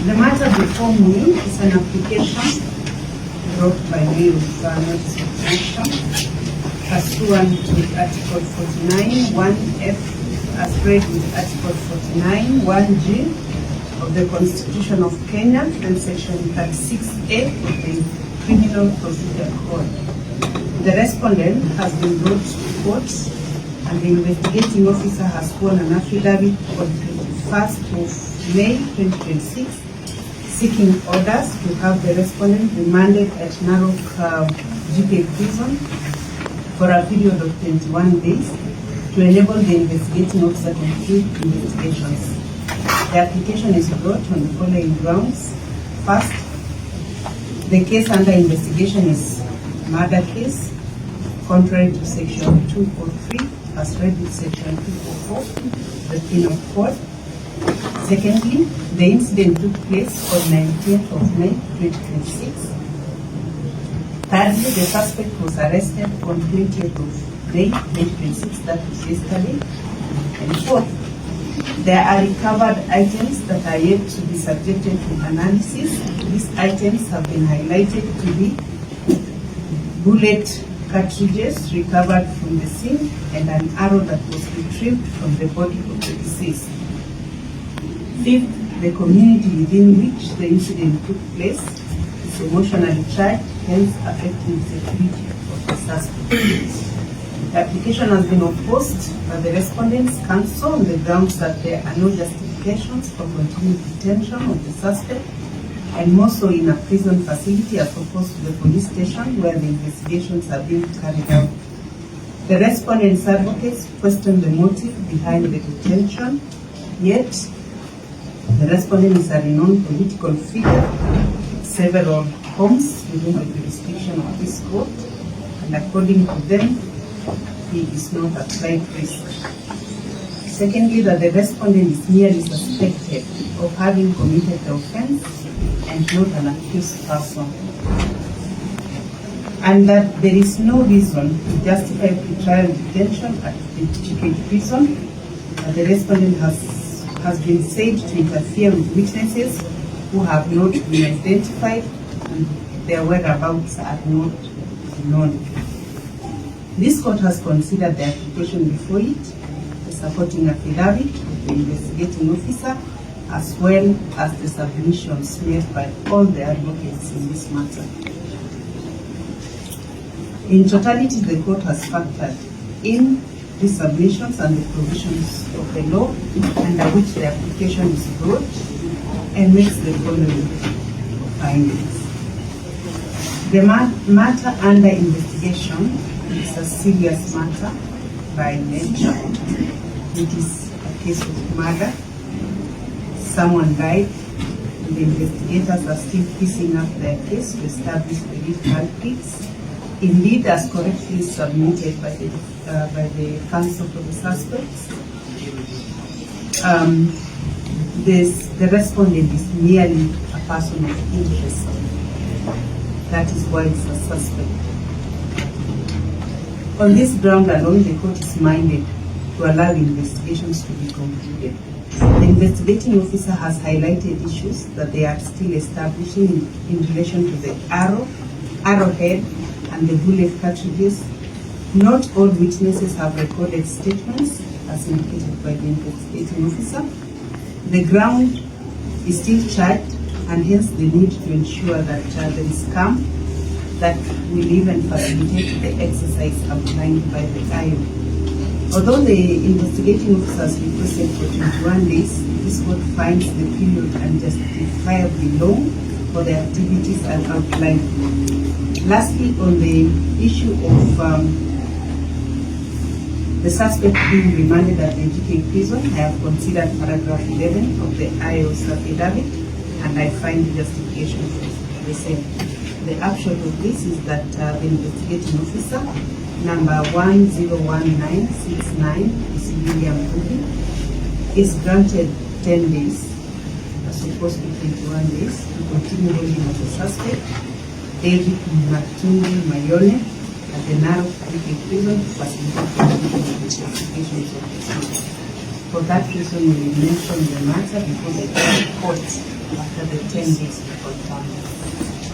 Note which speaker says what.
Speaker 1: The matter before me is an application brought by way of notice of action pursuant to Article 49, 1F, as read with Article 49, 1G of the Constitution of Kenya and Section 36A of the Criminal Procedure Code. The respondent has been brought to court and the investigating officer has sworn an affidavit on 21st of May 2026 seeking orders to have the respondent remanded at Narok GK prison for a period of 21 days to enable the investigating officer to conclude investigations. The application is brought on the following grounds. First, the case under investigation is murder case, contrary to Section 203, as read with Section 204, the Penal Code. Secondly, the incident took place on 19th of May 2026. Thirdly, the suspect was arrested on 20th of May 2026, that was yesterday. And fourth, there are recovered items that are yet to be subjected to analysis. These items have been highlighted to be bullet cartridges recovered from the scene and an arrow that was retrieved from the body of the deceased. Fifth, the community within which the incident took place is emotionally charged, hence affecting the security of the suspect. The application has been opposed by the respondent's counsel on the grounds that there are no justifications for continued detention of the suspect, and more so in a prison facility as opposed to the police station where the investigations are being carried out. The respondent's advocates question the motive behind the detention, yet the respondent is a renowned political figure, several homes within the jurisdiction of this court, and according to them, he is not a flight risk. Secondly, that the respondent is merely suspected of having committed the offense and not an accused person. And that there is no reason to justify pretrial detention at the GK prison. The respondent has been said to interfere with witnesses who have not been identified and their whereabouts are not known. This court has considered the application before it, the supporting affidavit of the investigating officer, as well as the submissions made by all the advocates in this matter. In totality, the court has factored in these submissions and the provisions of the law under which the application is brought and makes the following findings. The matter under investigation is a serious matter by nature. It is a case of murder. Someone died. The investigators are still piecing up their case to establish the real culprits. Indeed, as correctly submitted by the counsel for the suspects, the respondent is merely a person of interest. That is why it's a suspect. On this ground alone, the court is minded to allow investigations to be concluded. The investigating officer has highlighted issues that they are still establishing in relation to the arrowhead and the bullet cartridges. Not all witnesses have recorded statements as indicated by the investigating officer. The ground is still charged, and hence the need to ensure that there is calm that will even facilitate the exercise outlined by the IO. Although the investigating officers requested for 21 days, this court finds the period unjustifiably long for the activities as outlined. Lastly, on the issue of the suspect being remanded at the GK prison, I have considered paragraph 11 of the IO's affidavit, and I find justification for the same. The upshot of this is that the investigating officer, number 101969, is William Ubi, is granted 10 days, as opposed to 21 days, to continue holding as a suspect David Matungi Mayole at the Narok GK prison to facilitate the investigations of the case. for that reason we mentioned the matter before the court after the 10 days before trial.